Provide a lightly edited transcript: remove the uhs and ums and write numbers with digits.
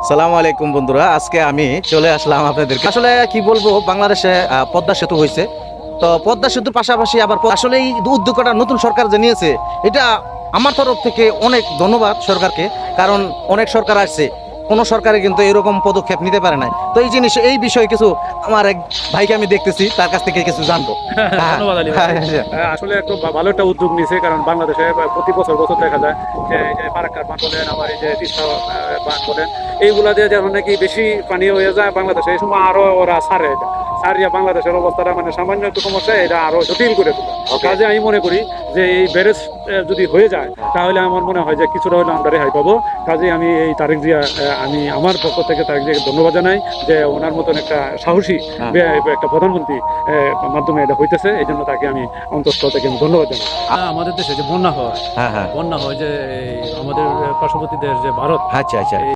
সালামু আলাইকুম বন্ধুরা, আজকে আমি চলে আসলাম আপনাদেরকে। আসলে কি বলবো, বাংলাদেশে পদ্মা সেতু হয়েছে। তো পদ্মা সেতুর পাশাপাশি আবার আসলে এই উদ্যোগটা নতুন সরকার যে নিয়েছে, এটা আমার তরফ থেকে অনেক ধন্যবাদ সরকারকে। কারণ অনেক সরকার আসছে, কোনো সরকারে কিন্তু এরকম পদক্ষেপ নিতে পারে নাই। তো এই বিষয়ে কিছু আমার এক ভাইকে আমি দেখতেছি, তার কাছ থেকে কিছু জানবো। হ্যাঁ, ধন্যবাদ আলী ভাই। হ্যাঁ, হ্যাঁ, আসলে একটু ভালো একটা উদ্যোগ নিয়েছে, কারণ বাংলাদেশে প্রতি বছর বছর দেখা যায় যে এই যে ফারাক্কার বাঁধ বলেন, আবার এই যে তিস্তা বাঁধ বলেন, এইগুলা দিয়ে যখন নাকি বেশি পানি হয়ে যায় বাংলাদেশে, এই সময় আরো ওরা ছাড়ে এটা ছাড়িয়া বাংলাদেশের অবস্থাটা মানে সামান্য একটু সমস্যা এটা আরো জটিল করে তোলে। কাজে আমি মনে করি যে এই ব্যারেজ যদি হয়ে যায় তাহলে আমার মনে হয় যে কিছুটা হলে আমরা রেহাই পাবো। কাজে আমি এই তারেক জিয়া, আমি আমার পক্ষ থেকে তারেক জিয়াকে ধন্যবাদ জানাই যে ওনার মতন একটা সাহসী একটা প্রধানমন্ত্রী মাধ্যমে এটা হইতেছে, এই জন্য তাকে আমি অন্তঃস্থল থেকে আমি ধন্যবাদ জানাই। আমাদের দেশে যে বন্যা হয়, হ্যাঁ, হ্যাঁ। বন্যা হয় যে আমাদের পার্শ্ববর্তী দেশ যে ভারত, আচ্ছা, আচ্ছা।